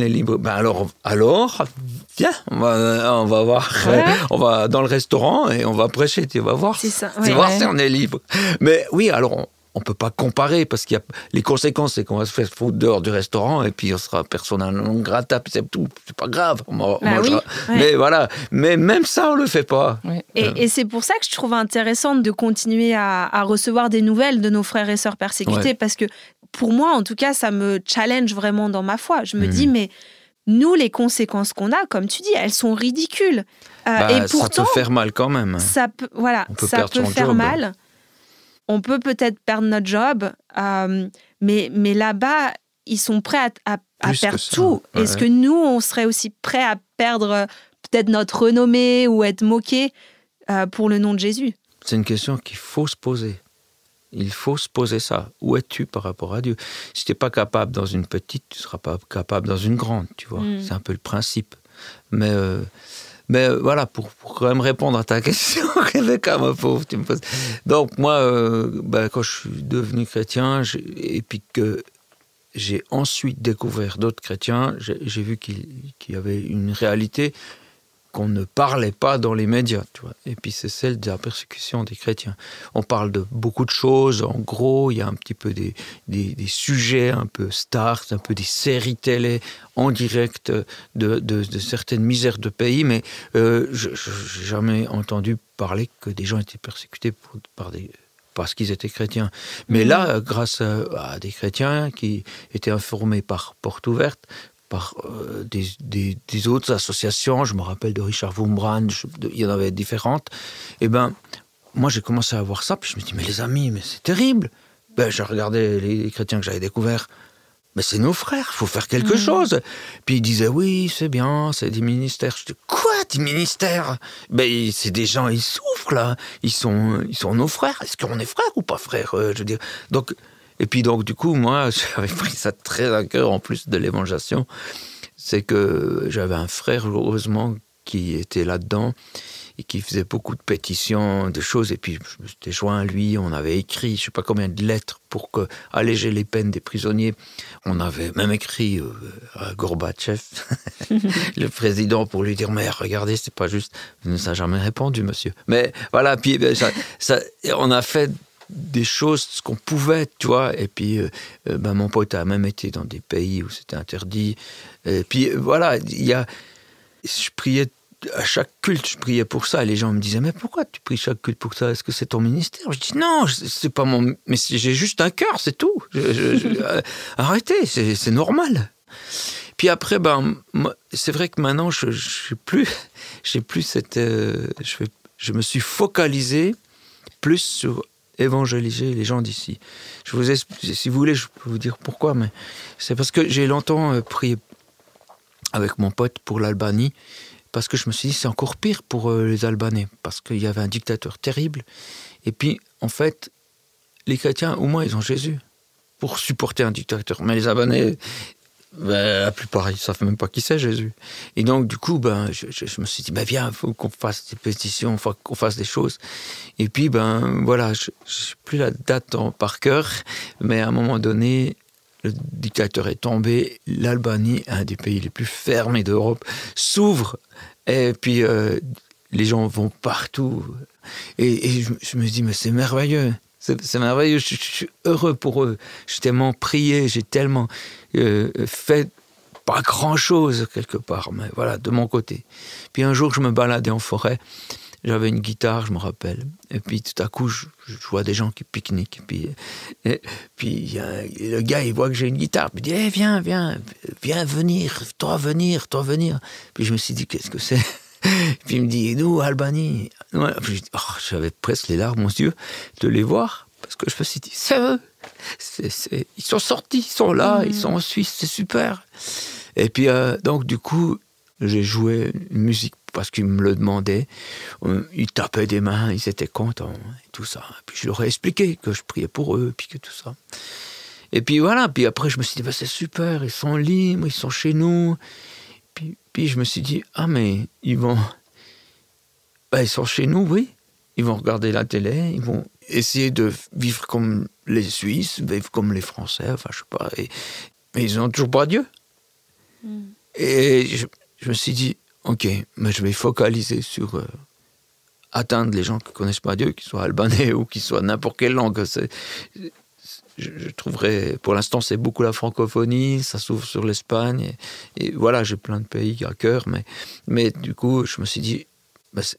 libre. Ben alors, viens, on va voir. On va dans le restaurant et on va prêcher, tu vas voir. C'est ça. Tu vas voir si on est libre. Mais oui, alors... On ne peut pas comparer parce qu'il y a les conséquences, c'est qu'on va se faire foutre dehors du restaurant et puis on sera persona non grata, c'est tout, c'est pas grave. Mais voilà, mais même ça on le fait pas. Et c'est pour ça que je trouve intéressant de continuer à recevoir des nouvelles de nos frères et sœurs persécutés parce que pour moi en tout cas ça me challenge vraiment dans ma foi. Je me dis mais nous les conséquences qu'on a, comme tu dis, elles sont ridicules. Et pourtant ça peut faire mal quand même. Ça peut faire mal. On peut peut-être perdre notre job, mais là-bas, ils sont prêts à perdre tout. Est-ce que nous, on serait aussi prêts à perdre peut-être notre renommée ou être moqués pour le nom de Jésus ? C'est une question qu'il faut se poser. Il faut se poser ça. Où es-tu par rapport à Dieu ? Si tu n'es pas capable dans une petite, tu ne seras pas capable dans une grande, tu vois. C'est un peu le principe. Mais voilà, pour quand même répondre à ta question, Rebecca, ma pauvre, tu me poses. Donc moi, quand je suis devenu chrétien, et puis que j'ai ensuite découvert d'autres chrétiens, j'ai vu qu'il y avait une réalité qu'on ne parlait pas dans les médias, tu vois. Et puis c'est celle de la persécution des chrétiens. On parle de beaucoup de choses, en gros, il y a un petit peu des sujets un peu stars, un peu des séries télé en direct de certaines misères de pays, mais je n'ai jamais entendu parler que des gens étaient persécutés parce qu'ils étaient chrétiens. Mais là, grâce à des chrétiens qui étaient informés par Porte Ouverte, par des autres associations, je me rappelle de Richard Wurmbrand, il y en avait différentes, et ben moi j'ai commencé à voir ça, puis je me dis mais les amis, mais c'est terrible. Ben, je regardais les chrétiens que j'avais découverts, mais c'est nos frères, il faut faire quelque chose. Puis ils disaient oui, c'est bien, c'est des ministères. Je dis quoi, des ministères? Ben c'est des gens, ils souffrent là, ils sont nos frères. Est-ce qu'on est frères ou pas frères, je veux dire. Et puis donc du coup moi j'avais pris ça très à cœur en plus de l'évangélisation, c'est que j'avais un frère heureusement qui était là-dedans et qui faisait beaucoup de pétitions, de choses, et puis je me suis joint à lui, on avait écrit je ne sais pas combien de lettres pour alléger les peines des prisonniers. On avait même écrit à Gorbatchev, le président, pour lui dire mais regardez, c'est pas juste. Il ne s'est jamais répondu, monsieur. Mais voilà, puis on a fait des choses, ce qu'on pouvait, tu vois, et puis mon pote a même été dans des pays où c'était interdit, et puis voilà, je priais à chaque culte, je priais pour ça, et les gens me disaient mais pourquoi tu pries chaque culte pour ça, est-ce que c'est ton ministère? Je dis non, c'est pas mon, mais j'ai juste un cœur, c'est tout, arrêtez, c'est normal. Puis après, c'est vrai que maintenant je j'ai plus cette, je me suis focalisé plus sur évangéliser les gens d'ici. Je vous explique, si vous voulez, je peux vous dire pourquoi, mais c'est parce que j'ai longtemps prié avec mon pote pour l'Albanie, parce que je me suis dit c'est encore pire pour les Albanais, parce qu'il y avait un dictateur terrible, et puis en fait, les chrétiens, au moins, ils ont Jésus pour supporter un dictateur, mais les Albanais, la plupart, ils ne savent même pas qui c'est Jésus. Et donc, du coup, je me suis dit, viens, il faut qu'on fasse des pétitions, il faut qu'on fasse des choses. Et puis, voilà, je n'ai plus la date par cœur, mais à un moment donné, le dictateur est tombé, l'Albanie, un des pays les plus fermés d'Europe, s'ouvre, et puis les gens vont partout. Et je me dis, mais c'est merveilleux. C'est merveilleux, je suis heureux pour eux. J'ai tellement prié, j'ai tellement fait pas grand-chose quelque part, mais voilà, de mon côté. Puis un jour, je me baladais en forêt, j'avais une guitare, je me rappelle, et puis tout à coup, je vois des gens qui pique-niquent, et puis le gars, il voit que j'ai une guitare, puis il dit viens venir, toi venir. Puis je me suis dit, qu'est-ce que c'est? Puis il me dit, nous, Albanie. Ouais. Puis j'avais presque les larmes aux yeux de les voir, parce que je me suis dit, c'est eux. Ils sont sortis, ils sont là, ils sont en Suisse, c'est super. Et puis, donc, du coup, j'ai joué une musique parce qu'ils me le demandaient. Ils tapaient des mains, ils étaient contents, et tout ça. Et puis je leur ai expliqué que je priais pour eux, puis que tout ça. Et puis voilà, puis après, je me suis dit, c'est super, ils sont libres, ils sont chez nous. Puis je me suis dit, mais ils sont chez nous, oui. Ils vont regarder la télé, ils vont essayer de vivre comme les Suisses, vivre comme les Français, enfin je sais pas. Mais ils n'ont toujours pas Dieu. Et je me suis dit, ok, mais je vais focaliser sur atteindre les gens qui ne connaissent pas Dieu, qu'ils soient albanais ou qu'ils soient n'importe quelle langue. Je trouverais, pour l'instant, c'est beaucoup la francophonie, ça s'ouvre sur l'Espagne, et voilà, j'ai plein de pays à cœur, mais du coup, je me suis dit,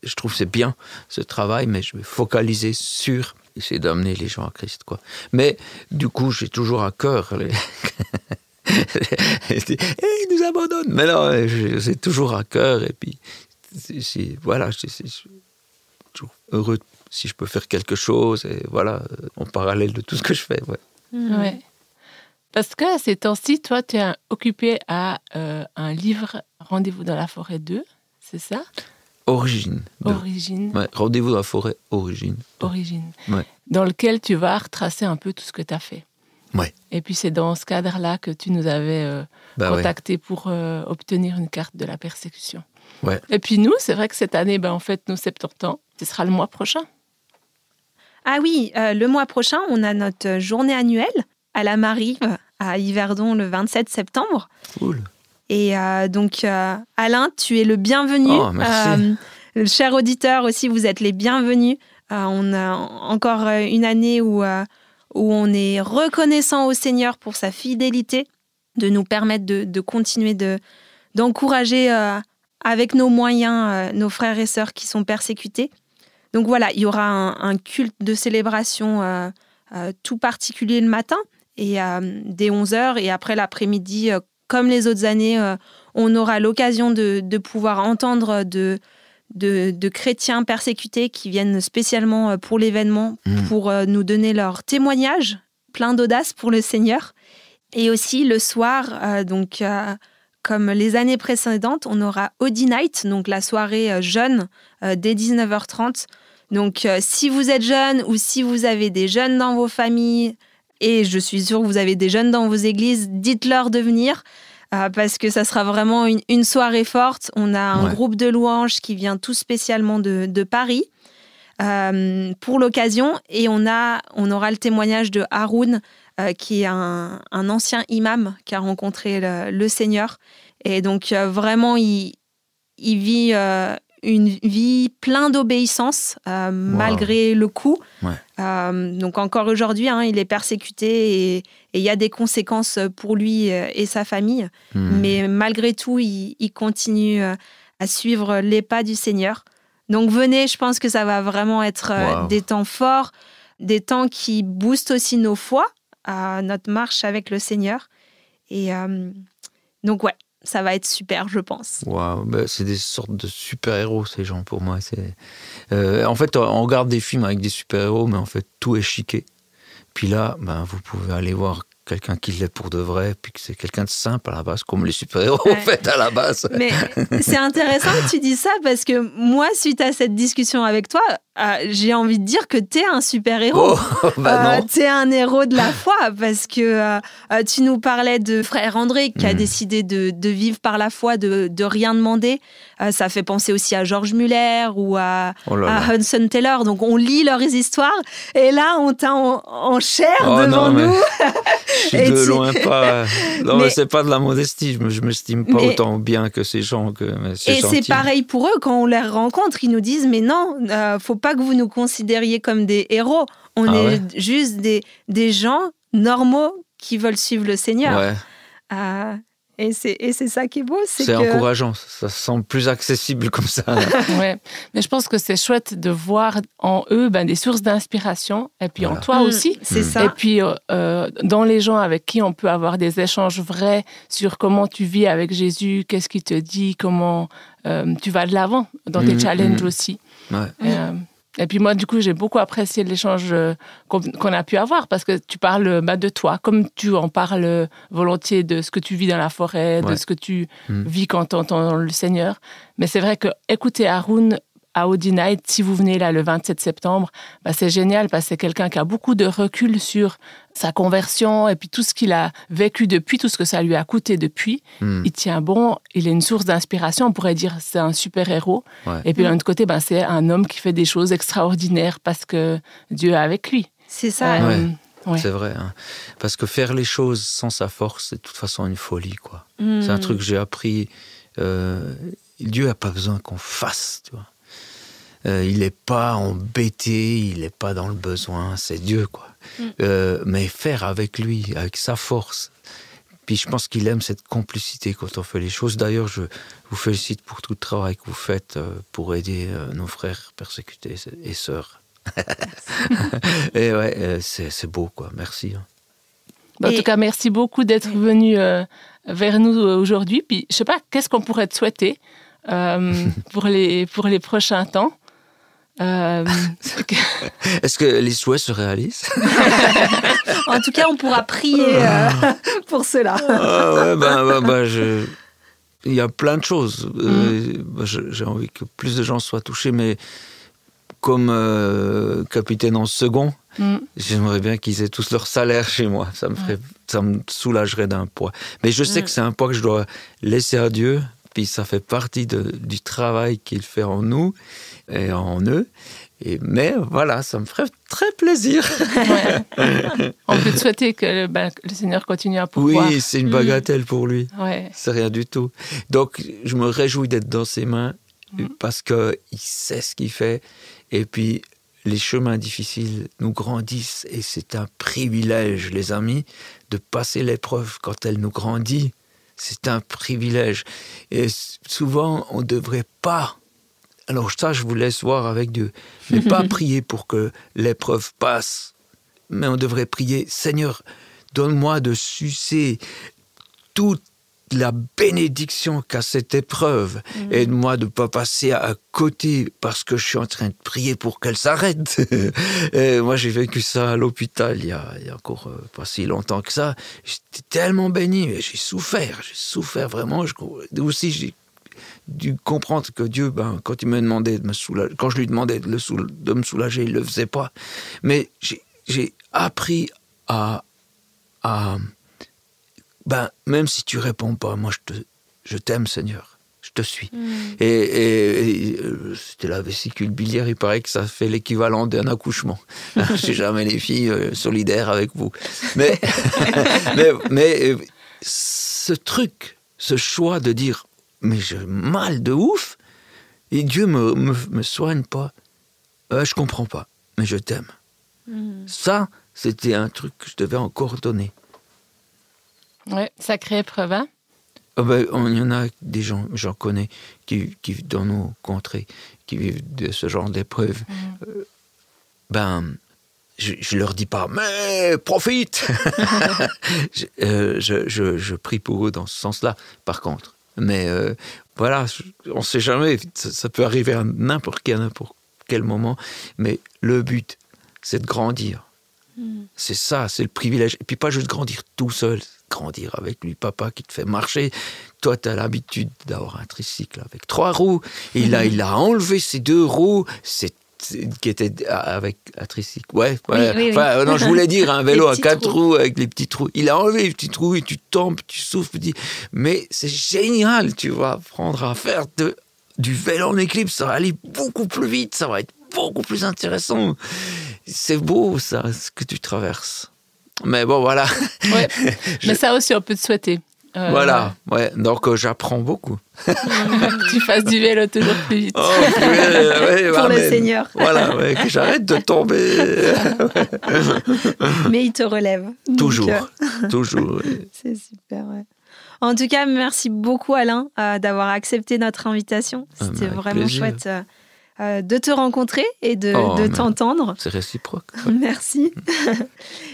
je trouve que c'est bien, ce travail, mais je vais focaliser sur essayer d'amener les gens à Christ, quoi. Mais du coup, j'ai toujours à cœur ils nous abandonnent, mais non, c'est toujours à cœur, et puis, voilà, je suis toujours heureux si je peux faire quelque chose, et voilà, en parallèle de tout ce que je fais. Ouais. Ouais. Parce que ces temps-ci, toi, tu es occupé à un livre, Rendez-vous dans la forêt 2, c'est ça? Origine. Ouais, Rendez-vous dans la forêt, Origine. Ouais. Dans lequel tu vas retracer un peu tout ce que tu as fait. Ouais. Et puis c'est dans ce cadre-là que tu nous avais contacté pour obtenir une carte de la persécution. Ouais. Et puis nous, c'est vrai que cette année, en fait, nos 70 ans, ce sera le mois prochain. Ah oui, le mois prochain, on a notre journée annuelle à la Marive, à Yverdon, le 27 septembre. Cool. Et donc, Alain, tu es le bienvenu. Oh, merci. Le cher auditeur aussi, vous êtes les bienvenus. On a encore une année où on est reconnaissant au Seigneur pour sa fidélité, de nous permettre de continuer d'encourager avec nos moyens nos frères et sœurs qui sont persécutés. Donc voilà, il y aura un culte de célébration tout particulier le matin, et dès 11h, et après l'après-midi, comme les autres années, on aura l'occasion de pouvoir entendre de chrétiens persécutés qui viennent spécialement pour l'événement, pour nous donner leur témoignage, plein d'audace pour le Seigneur. Et aussi le soir, comme les années précédentes, on aura Audi Night, donc la soirée jeune, dès 19h30. Donc si vous êtes jeune ou si vous avez des jeunes dans vos familles, et je suis sûre que vous avez des jeunes dans vos églises, dites-leur de venir. Parce que ça sera vraiment une soirée forte. On a un groupe de louanges qui vient tout spécialement de Paris pour l'occasion. Et on aura le témoignage de Haroun, qui est un ancien imam qui a rencontré le Seigneur. Et donc, vraiment, il vit une vie pleine d'obéissance malgré le coup. Donc, encore aujourd'hui, il est persécuté et il y a des conséquences pour lui et sa famille. Mais malgré tout, il continue à suivre les pas du Seigneur. Donc, venez, je pense que ça va vraiment être des temps forts, des temps qui boostent aussi nos foi, notre marche avec le Seigneur. Et donc, ça va être super, je pense. Waouh, c'est des sortes de super-héros, ces gens, pour moi. En fait, on regarde des films avec des super-héros, mais en fait, tout est chiqué. Puis là, vous pouvez aller voir quelqu'un qui l'est pour de vrai, puis que c'est quelqu'un de simple à la base, comme les super-héros, en fait, à la base. Mais c'est intéressant que tu dis ça, parce que moi, suite à cette discussion avec toi, j'ai envie de dire que t'es un super-héros. T'es un héros de la foi, parce que tu nous parlais de frère André qui a décidé de vivre par la foi, de rien demander. Ça fait penser aussi à George Muller ou à Hudson Taylor. Donc on lit leurs histoires, et là on t'a en chair devant nous. Je suis de loin pas. Non, mais c'est pas de la modestie. Je m'estime pas autant bien que ces gens. Et c'est pareil pour eux, quand on les rencontre, ils nous disent mais non, faut pas que vous nous considériez comme des héros. On est juste des gens normaux qui veulent suivre le Seigneur. Et c'est ça qui est beau. C'est encourageant, ça semble plus accessible comme ça. Mais je pense que c'est chouette de voir en eux des sources d'inspiration, et puis en toi aussi. C'est ça. Et puis dans les gens avec qui on peut avoir des échanges vrais sur comment tu vis avec Jésus, qu'est-ce qu'il te dit, comment tu vas de l'avant dans tes challenges aussi. Et puis moi, du coup, j'ai beaucoup apprécié l'échange qu'on a pu avoir, parce que tu parles de toi, comme tu en parles volontiers de ce que tu vis dans la forêt, de ce que tu vis quand tu entends le Seigneur. Mais c'est vrai que écouter Haroun à Audi Night, si vous venez là le 27 septembre, c'est génial, parce que c'est quelqu'un qui a beaucoup de recul sur sa conversion et puis tout ce qu'il a vécu depuis, tout ce que ça lui a coûté depuis. Il tient bon, il est une source d'inspiration, on pourrait dire c'est un super-héros. Et puis d'un autre côté, c'est un homme qui fait des choses extraordinaires parce que Dieu est avec lui. C'est ça. C'est vrai. Parce que faire les choses sans sa force, c'est de toute façon une folie, quoi. C'est un truc que j'ai appris. Dieu n'a pas besoin qu'on fasse, tu vois. Il n'est pas embêté, il n'est pas dans le besoin, c'est Dieu, quoi. Mais faire avec lui, avec sa force. Puis je pense qu'il aime cette complicité quand on fait les choses. D'ailleurs, je vous félicite pour tout le travail que vous faites pour aider nos frères persécutés et sœurs. Et c'est beau, quoi. Merci. En tout cas, merci beaucoup d'être venu vers nous aujourd'hui. Puis je sais pas, qu'est-ce qu'on pourrait te souhaiter pour les prochains temps? Est-ce que les souhaits se réalisent? En tout cas, on pourra prier pour cela. Il y a plein de choses. J'ai envie que plus de gens soient touchés, mais comme capitaine en second, j'aimerais bien qu'ils aient tous leur salaire chez moi. Ça me soulagerait d'un poids. Mais je sais que c'est un poids que je dois laisser à Dieu. Puis ça fait partie du travail qu'il fait en nous et en eux. Mais voilà, ça me ferait très plaisir. Ouais. On peut te souhaiter que le Seigneur continue à pouvoir. Oui, c'est une bagatelle pour lui. Ouais. C'est rien du tout. Donc, je me réjouis d'être dans ses mains parce qu'il sait ce qu'il fait. Et puis, les chemins difficiles nous grandissent. Et c'est un privilège, les amis, de passer l'épreuve quand elle nous grandit. C'est un privilège. Et souvent, on ne devrait pas... Alors ça, je vous laisse voir avec Dieu. Mais pas prier pour que l'épreuve passe. Mais on devrait prier, Seigneur, donne-moi de sucer toute la bénédiction qu'a cette épreuve. Aide-moi de ne pas passer à côté parce que je suis en train de prier pour qu'elle s'arrête. Et moi, j'ai vécu ça à l'hôpital il y a encore pas si longtemps que ça. J'étais tellement béni, mais j'ai souffert vraiment. Aussi, j'ai dû comprendre que Dieu, quand il me demandait de me soulager, quand je lui demandais de me soulager, il ne le faisait pas. Mais j'ai appris à même si tu réponds pas, moi je t'aime, Seigneur, je te suis. Et c'était la vésicule biliaire, il paraît que ça fait l'équivalent d'un accouchement. Je sais jamais les filles solidaires avec vous. Mais ce truc, ce choix de dire mais j'ai mal de ouf et Dieu me soigne pas. Je comprends pas, mais je t'aime. Ça, c'était un truc que je devais encore donner. Ouais, sacrée épreuve, hein? Il y en a des gens, j'en connais, qui vivent dans nos contrées, qui vivent de ce genre d'épreuves. Je leur dis pas, mais profite. Je prie pour eux dans ce sens-là, par contre. Mais voilà, on ne sait jamais, ça peut arriver à n'importe quel moment, mais le but, c'est de grandir. C'est ça, c'est le privilège. Et puis pas juste grandir tout seul, grandir avec lui, papa qui te fait marcher. Toi, tu as l'habitude d'avoir un tricycle avec 3 roues. Et là, il a enlevé ces 2 roues, qui était avec un tricycle. Ouais. Non, je voulais dire un vélo à 4 roues avec les petits trous. Il a enlevé les petits trous et tu tombes, tu souffles, tu dis, mais c'est génial, tu vas apprendre à faire du vélo en équilibre, ça va aller beaucoup plus vite, ça va être beaucoup plus intéressant. C'est beau, ça, ce que tu traverses. Mais bon, voilà. Ouais. Mais ça aussi, on peut te souhaiter. Voilà, ouais. Donc j'apprends beaucoup. Que tu fasses du vélo toujours plus vite. Pour le Seigneur. Voilà, que j'arrête de tomber. Mais il te relève. Toujours, toujours. C'est super, ouais. En tout cas, merci beaucoup Alain d'avoir accepté notre invitation. C'était vraiment plaisir. Chouette de te rencontrer et de t'entendre. C'est réciproque. Ouais. Merci.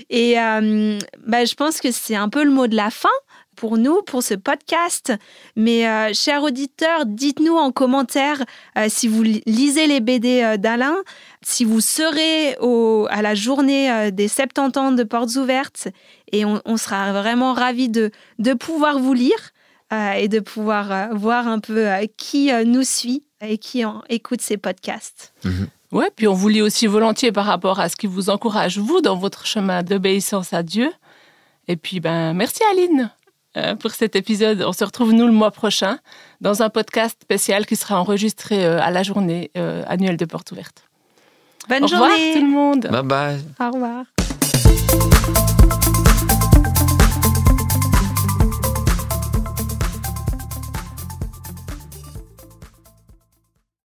Et je pense que c'est un peu le mot de la fin pour nous, pour ce podcast. Mais chers auditeurs, dites-nous en commentaire si vous lisez les BD d'Alain, si vous serez à la journée des 70 ans de Portes Ouvertes. Et on sera vraiment ravis de pouvoir vous lire et de pouvoir voir un peu qui nous suit et qui écoute ces podcasts. Ouais, puis on vous lit aussi volontiers par rapport à ce qui vous encourage, vous, dans votre chemin d'obéissance à Dieu. Et puis, merci Aline pour cet épisode. On se retrouve, nous, le mois prochain, dans un podcast spécial qui sera enregistré à la journée annuelle de Portes Ouvertes. Bonne journée. Au revoir tout le monde. Bye bye. Au revoir.